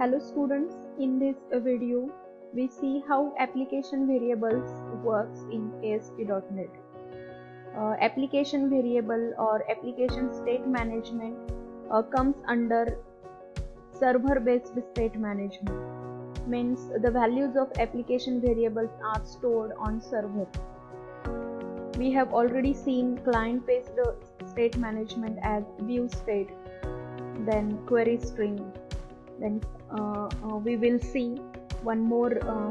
Hello students, in this video we see how application variables works in ASP.NET. Application variable or application state management comes under server based state management. Means the values of application variables are stored on server. We have already seen client based state management as view state, then query string. Then we will see one more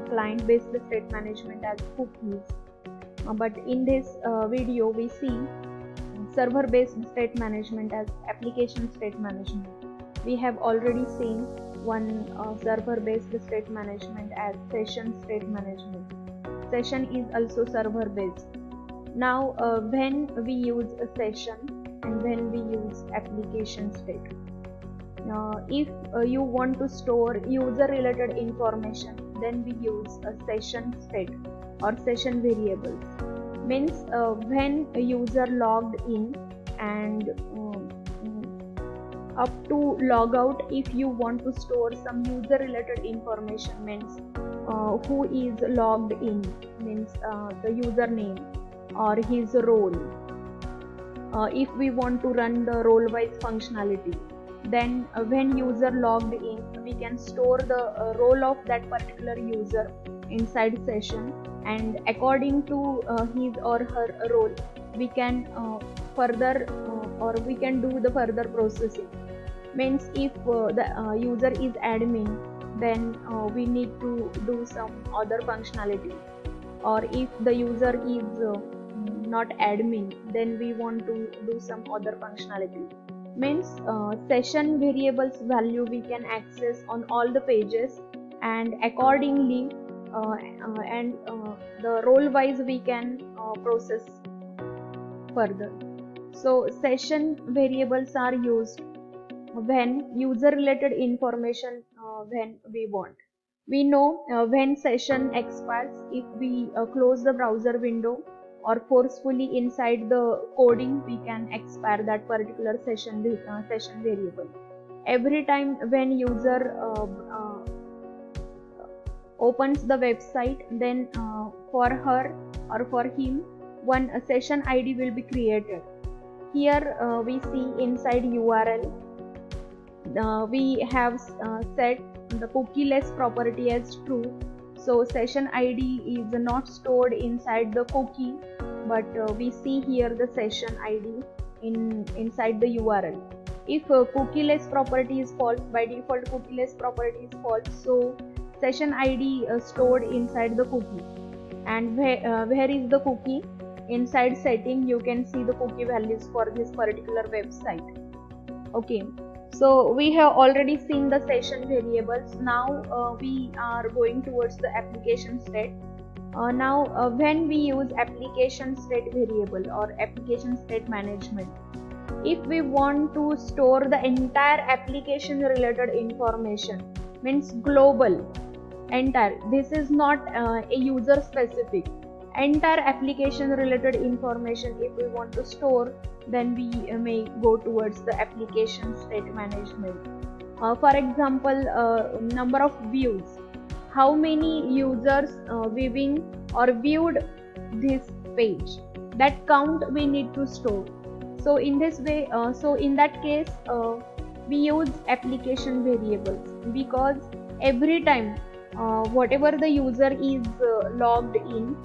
client based state management as cookies. But in this video we see server based state management as application state management. We have already seen one server based state management as session state management. Session is also server based. Now when we use a session and when we use application state. If you want to store user related information, then we use a session state or session variables. Means when a user logged in and up to log out, if you want to store some user related information, means who is logged in, means the username or his role. If we want to run the role wise functionality, then when user logged in, we can store the role of that particular user inside session, and according to his or her role we can further or we can do the further processing. Means if the user is admin, then we need to do some other functionality, or if the user is not admin, then we want to do some other functionality. Means session variables value we can access on all the pages, and accordingly the role wise we can process further. So session variables are used when user related information when we want. We know when session expires, if we close the browser window or forcefully inside the coding, we can expire that particular session variable. Every time when user opens the website, then for her or for him one session ID will be created. Here we see inside URL we have set the cookieless property as true. So session ID is not stored inside the cookie, but we see here the session ID inside the URL. If cookieless property is false, by default cookieless property is false, so session ID stored inside the cookie. And where is the cookie? Inside setting you can see the cookie values for this particular website. Okay. So we have already seen the session variables. Now we are going towards the application state. Now when we use application state variable or application state management, if we want to store the entire application related information, means global, entire, this is not a user specific, entire application related information if we want to store, then we may go towards the application state management. For example, number of views, how many users viewing or viewed this page, that count we need to store. So in this way, so in that case we use application variables, because every time whatever the user is logged in,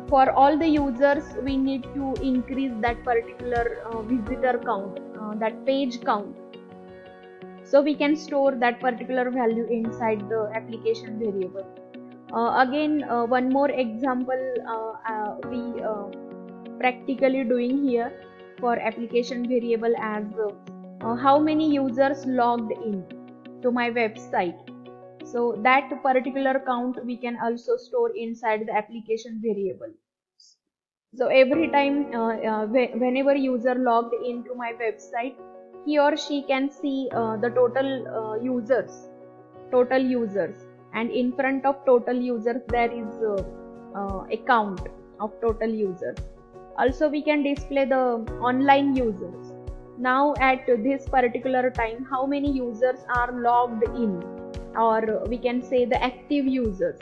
for all the users we need to increase that particular visitor count, that page count, so we can store that particular value inside the application variable. Again one more example we practically doing here for application variable as how many users logged in to my website. So that particular count we can also store inside the application variable. So every time whenever user logged into my website, he or she can see the total users, and in front of total users there is a count of total users. Also we can display the online users. Now at this particular time how many users are logged in. or we can say the active users.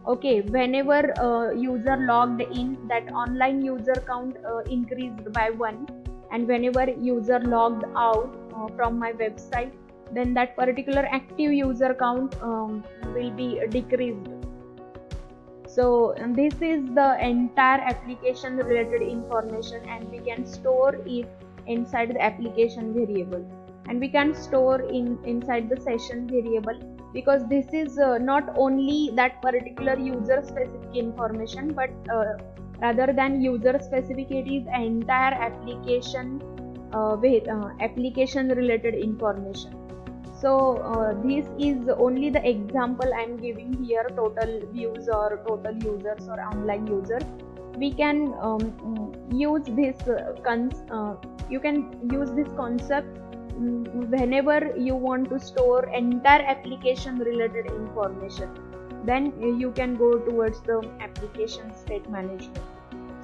Okay, whenever user logged in, that online user count increased by 1, and whenever user logged out from my website, then that particular active user count will be decreased. So this is the entire application related information, and we can store it inside the application variable, and we can store inside the session variable, because this is not only that particular user specific information, but rather than user specific, it is entire application with application related information. So this is only the example I'm giving here, total views or total users or online users. We can use this you can use this concept whenever you want to store entire application related information. Then you can go towards the application state management.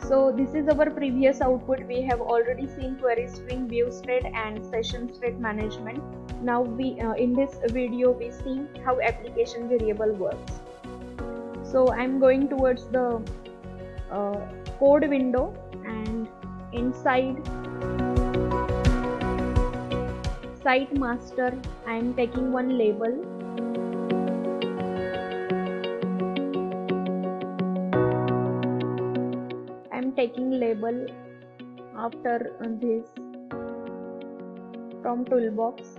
So this is our previous output. We have already seen query string, view state and session state management. Now we in this video we see how application variable works. So I'm going towards the code window, and inside site master I am taking one label. I'm taking label after this from toolbox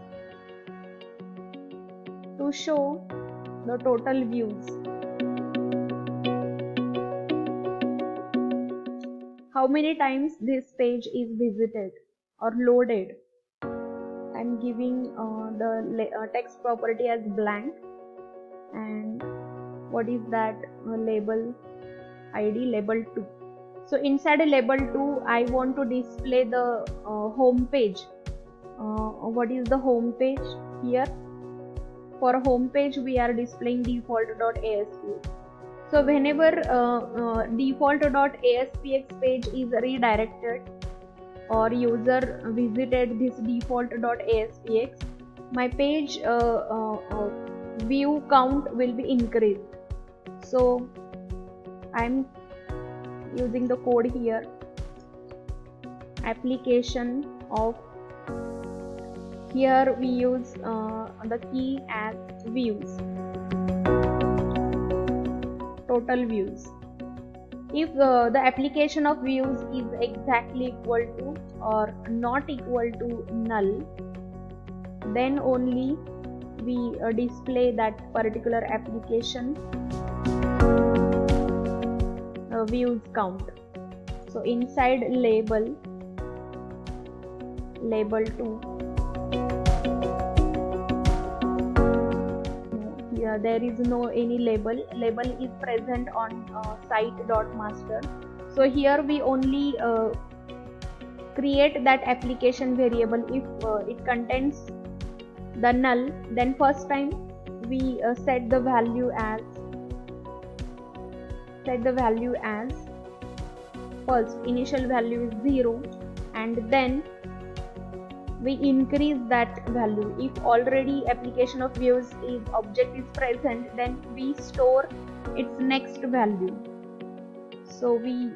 to show the total views. How many times this page is visited or loaded. I'm giving the text property as blank, and what is that label ID, label 2. So inside a label 2 I want to display the home page. What is the home page here? For home page we are displaying default.aspx. So whenever default.aspx page is redirected or user visited this default.aspx, my page view count will be increased. So I'm using the code here, application of, here we use the key as views, total views. If the application of views is exactly equal to or not equal to null, then only we display that particular application views count. So inside label 2, here there is no any label is present on site.master. So here we only create that application variable if it contains the null. Then first time we set the value as first initial value is 0, and then we increase that value. If already application of views is object is present, then we store its next value. So we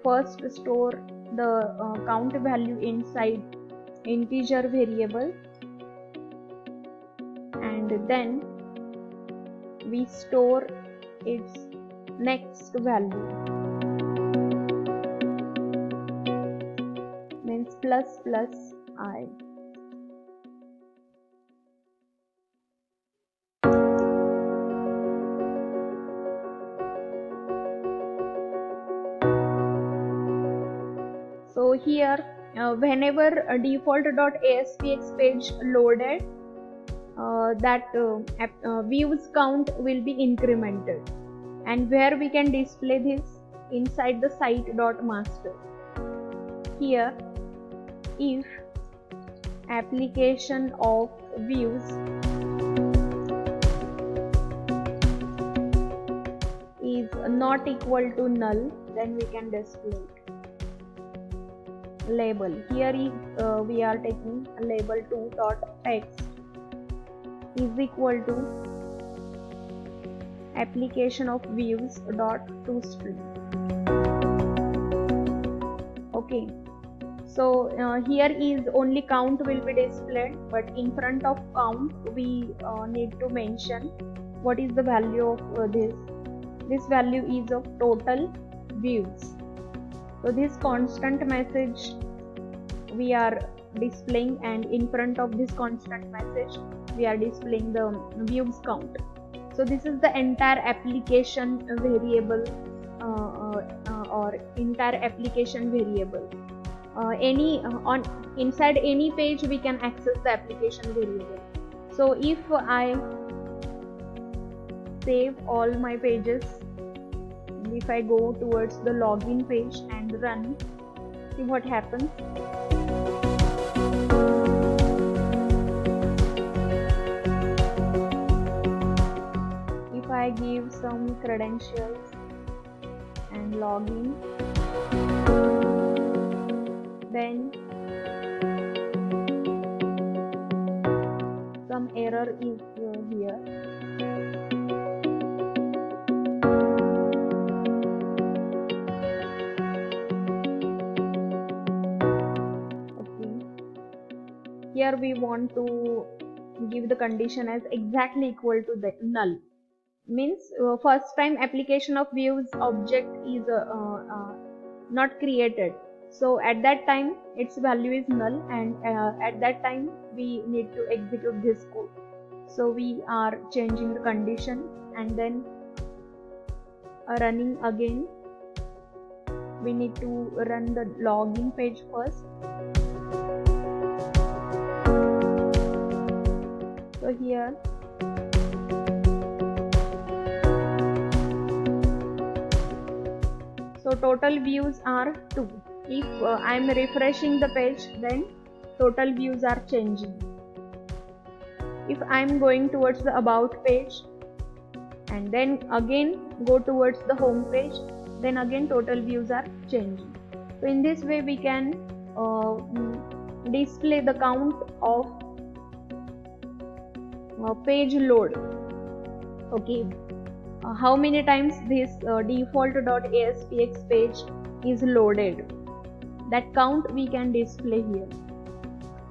first store the count value inside integer variable, and then we store its next value, means plus I. So here whenever a default.aspx page loaded, that views count will be incremented, and where we can display this inside the site.master. Here if application of views is not equal to null, then we can display it. Label, here is we are taking label 2.text is equal to application of views dot toString. Okay, so here is only count will be displayed, but in front of count we need to mention what is the value of this value is of total views. So this constant message we are displaying, and in front of this constant message we are displaying the views count. So this is the entire application variable or entire application variable. Inside any page we can access the application variable. So if I save all my pages, and if I go towards the login page and run, see what happens. If I give some credentials and login, then some error is here. Okay. Here we want to give the condition as exactly equal to the null. Means first time application of views object is not created. So at that time its value is null, and at that time we need to execute this code. So we are changing the condition and then running again. We need to run the login page first. So here so total views are 2. If I am refreshing the page, then total views are changing. If I am going towards the about page and then again go towards the home page, then again total views are changing. So in this way we can display the count of page load. Okay, how many times this default.aspx page is loaded, that count we can display here.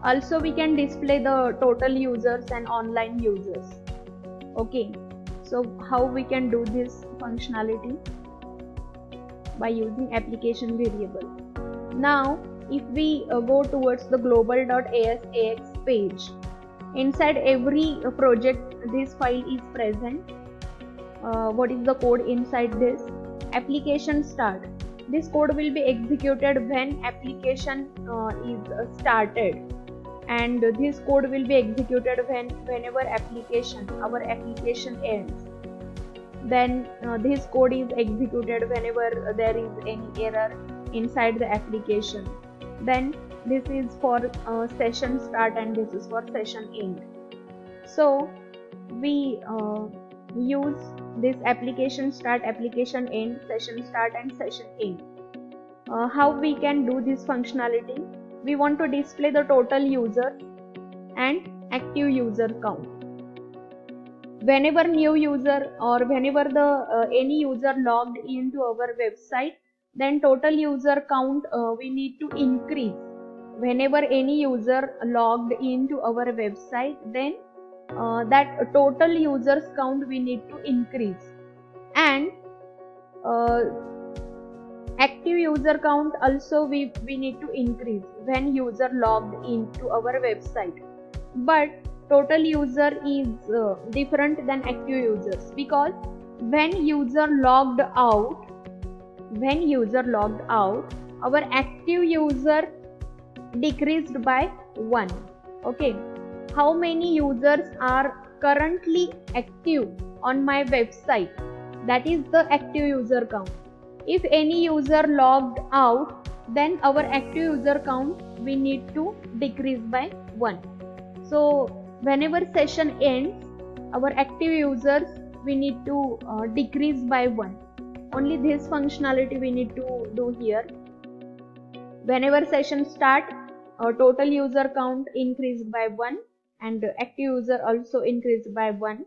Also we can display the total users and online users. Okay, so how we can do this functionality? By using application variable. Now if we go towards the global.asax page, inside every project this file is present. What is the code inside this? Application start. This code will be executed when application is started, and this code will be executed whenever our application ends. Then this code is executed whenever there is any error inside the application. Then this is for session start and this is for session end. So we use this application start, application end, session start and session end. How we can do this functionality? We want to display the total user and active user count. Whenever new user or whenever the any user logged into our website, then total user count we need to increase. Whenever any user logged into our website, then that total users count we need to increase, and active user count also we need to increase when user logged into our website. But total user is different than active users, because when user logged out, our active user decreased by 1. Okay, how many users are currently active on my website? That is the active user count. If any user logged out, then our active user count we need to decrease by 1. So whenever session ends, our active users we need to decrease by 1. Only this functionality we need to do here. Whenever session start, total user count increased by 1 and active user also increased by 1.